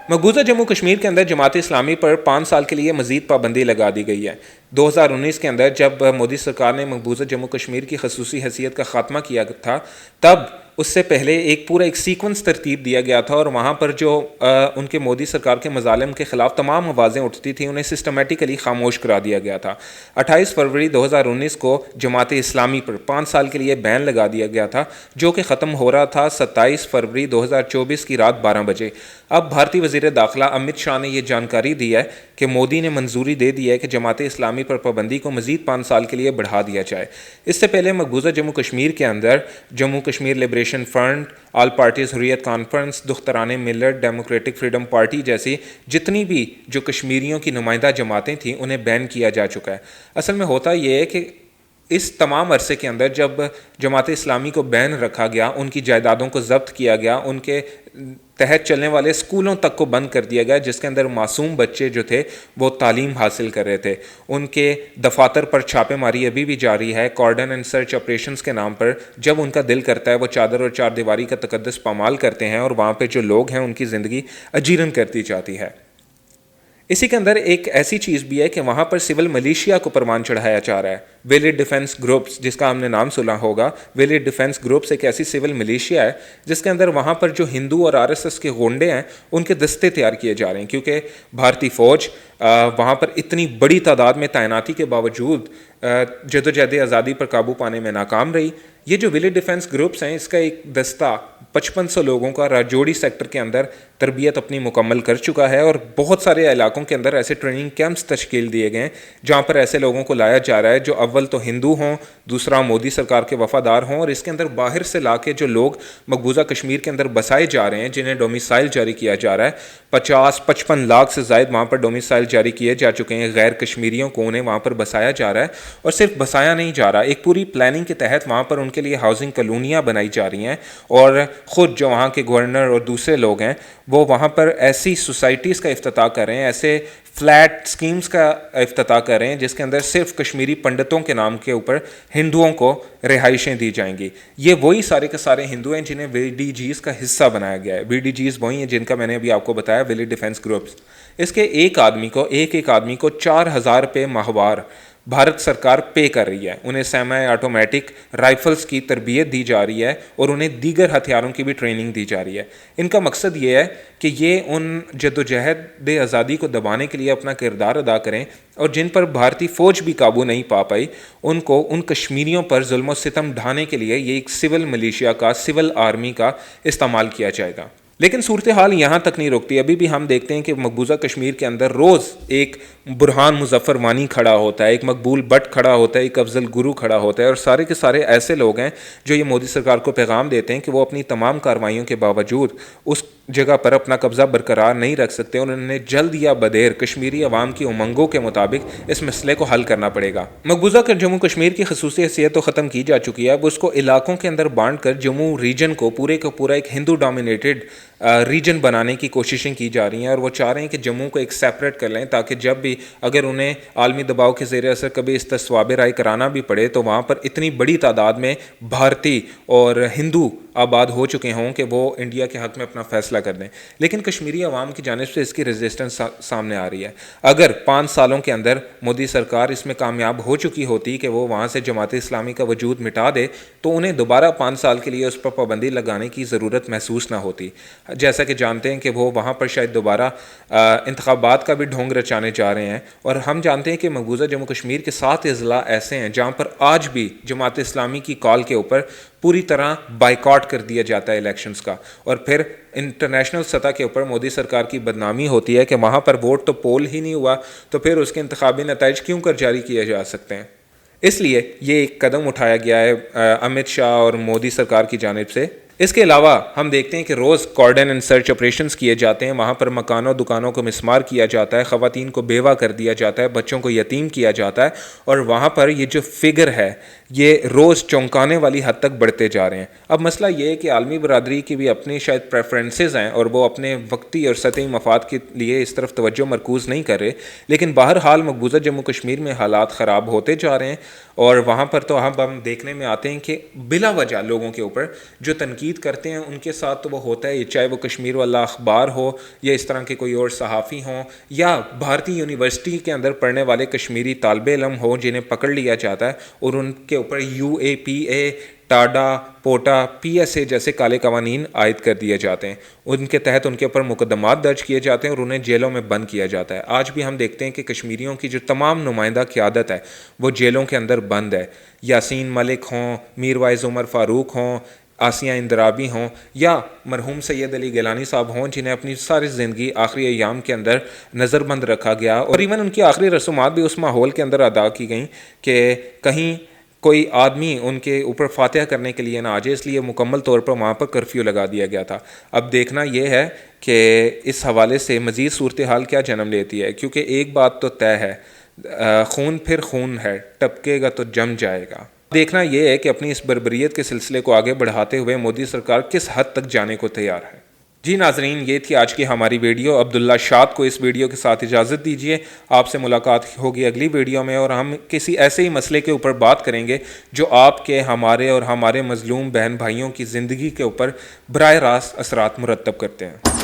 مقبوضہ جموں کشمیر کے اندر جماعت اسلامی پر 5 سال کے لیے مزید پابندی لگا دی گئی ہے۔ 2019 کے اندر جب مودی سرکار نے مقبوضہ جموں کشمیر کی خصوصی حیثیت کا خاتمہ کیا تھا، تب اس سے پہلے ایک سیکوینس ترتیب دیا گیا تھا، اور وہاں پر جو ان کے مودی سرکار کے مظالم کے خلاف تمام آوازیں اٹھتی تھیں انہیں سسٹمیٹیکلی خاموش کرا دیا گیا تھا۔ 28 فروری 2019 کو جماعت اسلامی پر 5 سال کے لیے بین لگا دیا گیا تھا، جو کہ ختم ہو رہا تھا 27 فروری 2024 کی رات 12 بجے۔ اب بھارتی وزیر داخلہ امت شاہ نے یہ جانکاری دی ہے کہ مودی نے منظوری دے دی ہے کہ جماعت اسلامی پر پابندی کو مزید 5 سال کے لیے بڑھا دیا جائے۔ اس سے پہلے مقبوضہ جموں کشمیر کے اندر Jammu Kashmir liberation front, all parties Hurriyat conference, Dukhtaran Millat, democratic freedom party جیسی جتنی بھی جو کشمیریوں کی نمائندہ جماعتیں تھیں انہیں بین کیا جا چکا ہے۔ اصل میں ہوتا یہ ہے کہ اس تمام عرصے کے اندر جب جماعت اسلامی کو بین رکھا گیا، ان کی جائیدادوں کو ضبط کیا گیا، ان کے تحت چلنے والے اسکولوں تک کو بند کر دیا گیا جس کے اندر معصوم بچے جو تھے وہ تعلیم حاصل کر رہے تھے، ان کے دفاتر پر چھاپے ماری ابھی بھی جاری ہے، کارڈن اینڈ سرچ آپریشنز کے نام پر۔ جب ان کا دل کرتا ہے وہ چادر اور چار دیواری کا تقدس پامال کرتے ہیں، اور وہاں پہ جو لوگ ہیں ان کی زندگی اجیرن کرتی جاتی ہے۔ اسی کے اندر ایک ایسی چیز بھی ہے کہ وہاں پر سول ملیشیا کو پروان چڑھایا جا رہا ہے۔ ویلیڈ ڈیفنس گروپس، جس کا ہم نے نام سنا ہوگا، ویلیڈ ڈیفنس گروپس ایک ایسی سول ملیشیا ہے جس کے اندر وہاں پر جو ہندو اور RSS کے غنڈے ہیں ان کے دستے تیار کیے جا رہے ہیں، کیونکہ بھارتی فوج وہاں پر اتنی بڑی تعداد میں تعیناتی کے باوجود جدوجہد آزادی پر قابو پانے میں ناکام رہی۔ یہ جو ویلیڈ ڈیفنس گروپس ہیں اس کا ایک دستہ 5500 لوگوں کا راجوڑی سیکٹر کے اندر تربیت اپنی مکمل کر چکا ہے، اور بہت سارے علاقوں کے اندر ایسے ٹریننگ کیمپس تشکیل دیے گئے ہیں جہاں پر ایسے لوگوں کو لایا جا رہا ہے جو اول تو ہندو ہوں، دوسرا مودی سرکار کے وفادار ہوں، اور اس کے اندر باہر سے لا کے جو لوگ مقبوضہ کشمیر کے اندر بسائے جا رہے ہیں، جنہیں ڈومیسائل جاری کیا جا رہا ہے، 50-55 لاکھ سے زائد وہاں پر ڈومیسائل جاری کیے جا چکے ہیں، غیر کشمیریوں کو انہیں وہاں پر بسایا جا رہا ہے، اور صرف بسایا نہیں جا رہا، ایک پوری پلاننگ کے تحت وہاں پر ان کے لیے ہاؤسنگ کالونیاں بنائی جا رہی ہیں، اور خود جو وہاں کے گورنر اور دوسرے لوگ ہیں وہ وہاں پر ایسی سوسائٹیز کا افتتاح کر رہے ہیں، ایسے فلیٹ سکیمز کا افتتاح کر رہے ہیں جس کے اندر صرف کشمیری پنڈتوں کے نام کے اوپر ہندوؤں کو رہائشیں دی جائیں گی۔ یہ وہی سارے کے سارے ہندو ہیں جنہیں VDGs کا حصہ بنایا گیا ہے۔ VDGs وہی ہیں جن کا میں نے ابھی آپ کو بتایا، ویلیڈ ڈیفنس گروپس۔ اس کے ایک آدمی کو 4000 روپے ماہوار بھارت سرکار پے کر رہی ہے، انہیں سیمی آٹومیٹک رائفلز کی تربیت دی جا رہی ہے، اور انہیں دیگر ہتھیاروں کی بھی ٹریننگ دی جا رہی ہے۔ ان کا مقصد یہ ہے کہ یہ ان جدوجہد آزادی کو دبانے کے لیے اپنا کردار ادا کریں، اور جن پر بھارتی فوج بھی قابو نہیں پا پائی ان کو ان کشمیریوں پر ظلم و ستم ڈھانے کے لیے یہ ایک سول ملیشیا کا، سول آرمی کا استعمال کیا جائے گا۔ لیکن صورتحال یہاں تک نہیں رکتی، ابھی بھی ہم دیکھتے ہیں کہ مقبوضہ کشمیر کے اندر روز ایک برہان مظفر وانی کھڑا ہوتا ہے، ایک مقبول بٹ کھڑا ہوتا ہے، ایک افضل گرو کھڑا ہوتا ہے، اور سارے کے سارے ایسے لوگ ہیں جو یہ مودی سرکار کو پیغام دیتے ہیں کہ وہ اپنی تمام کارروائیوں کے باوجود اس جگہ پر اپنا قبضہ برقرار نہیں رکھ سکتے، اور انہیں جلد یا بدیر کشمیری عوام کی امنگوں کے مطابق اس مسئلے کو حل کرنا پڑے گا۔ مقبوضہ جموں کشمیر کی خصوصی حیثیت تو ختم کی جا چکی ہے، اب اس کو علاقوں کے اندر بانٹ کر جموں ریجن کو پورے کا پورا ایک ہندو ڈومینیٹڈ ریجن بنانے کی کوششیں کی جا رہی ہیں، اور وہ چاہ رہے ہیں کہ جموں کو ایک سیپریٹ کر لیں تاکہ جب بھی اگر انہیں عالمی دباؤ کے زیر اثر کبھی استصواب رائے کرانا بھی پڑے تو وہاں پر اتنی بڑی تعداد میں بھارتی اور ہندو آباد ہو چکے ہوں کہ وہ انڈیا کے حق میں اپنا فیصلہ کر دیں۔ لیکن کشمیری عوام کی جانب سے اس کی ریزسٹنس سامنے آ رہی ہے۔ اگر 5 سالوں کے اندر مودی سرکار اس میں کامیاب ہو چکی ہوتی کہ وہ وہاں سے جماعت اسلامی کا وجود مٹا دے تو انہیں دوبارہ 5 سال کے لیے اس پر پابندی لگانے کی ضرورت محسوس نہ ہوتی، جیسا کہ جانتے ہیں کہ وہ وہاں پر شاید دوبارہ انتخابات کا بھی ڈھونگ رچانے جا رہے ہیں، اور ہم جانتے ہیں کہ مقبوضہ جموں کشمیر کے 7 اضلاع ایسے ہیں جہاں پر آج بھی جماعت اسلامی کی کال کے اوپر پوری طرح بائیکاٹ کر دیا جاتا ہے الیکشنز کا، اور پھر انٹرنیشنل سطح کے اوپر مودی سرکار کی بدنامی ہوتی ہے کہ وہاں پر ووٹ تو پول ہی نہیں ہوا تو پھر اس کے انتخابی نتائج کیوں کر جاری کیے جا سکتے ہیں۔ اس لیے یہ ایک قدم اٹھایا گیا ہے امت شاہ اور مودی سرکار کی جانب سے۔ اس کے علاوہ ہم دیکھتے ہیں کہ روز کارڈن اینڈ سرچ آپریشنز کیے جاتے ہیں، وہاں پر مکانوں دکانوں کو مسمار کیا جاتا ہے، خواتین کو بیوہ کر دیا جاتا ہے، بچوں کو یتیم کیا جاتا ہے، اور وہاں پر یہ جو فگر ہے یہ روز چونکانے والی حد تک بڑھتے جا رہے ہیں۔ اب مسئلہ یہ ہے کہ عالمی برادری کی بھی اپنی شاید پریفرنسز ہیں اور وہ اپنے وقتی اور سطحی مفاد کے لیے اس طرف توجہ مرکوز نہیں کر رہے، لیکن بہرحال مقبوضہ جموں کشمیر میں حالات خراب ہوتے جا رہے ہیں، اور وہاں پر تو ہم دیکھنے میں آتے ہیں کہ بلا وجہ لوگوں کے اوپر جو تنقید تنقید کرتے ہیں ان کے ساتھ تو وہ ہوتا ہے، چاہے وہ کشمیر والا اخبار ہو یا اس طرح کے کوئی اور صحافی ہوں یا بھارتی یونیورسٹی کے اندر پڑھنے والے کشمیری طالب علم ہوں جنہیں پکڑ لیا جاتا ہے اور ان کے اوپر UAPA، ٹاڈا، پوٹا، PSA جیسے کالے قوانین عائد کر دیے جاتے ہیں، ان کے تحت ان کے اوپر مقدمات درج کیے جاتے ہیں اور انہیں جیلوں میں بند کیا جاتا ہے۔ آج بھی ہم دیکھتے ہیں کہ کشمیریوں کی جو تمام نمائندہ قیادت ہے وہ جیلوں کے اندر بند ہے، یاسین ملک ہوں، میر وائز عمر فاروق ہوں، آسیہ اندرابی ہوں یا مرحوم سید علی گیلانی صاحب ہوں، جنہیں اپنی ساری زندگی آخری ایام کے اندر نظر بند رکھا گیا اور ایون ان کی آخری رسومات بھی اس ماحول کے اندر ادا کی گئیں کہ کہیں کوئی آدمی ان کے اوپر فاتحہ کرنے کے لیے نہ آ جائے، اس لیے مکمل طور پر وہاں پر کرفیو لگا دیا گیا تھا۔ اب دیکھنا یہ ہے کہ اس حوالے سے مزید صورتحال کیا جنم لیتی ہے، کیونکہ ایک بات تو طے ہے، خون پھر خون ہے، ٹپکے گا تو جم جائے گا۔ دیکھنا یہ ہے کہ اپنی اس بربریت کے سلسلے کو آگے بڑھاتے ہوئے مودی سرکار کس حد تک جانے کو تیار ہے۔ جی ناظرین، یہ تھی آج کی ہماری ویڈیو۔ عبداللہ شاد کو اس ویڈیو کے ساتھ اجازت دیجیے، آپ سے ملاقات ہوگی اگلی ویڈیو میں اور ہم کسی ایسے ہی مسئلے کے اوپر بات کریں گے جو آپ کے، ہمارے اور ہمارے مظلوم بہن بھائیوں کی زندگی کے اوپر براہ راست اثرات مرتب کرتے ہیں۔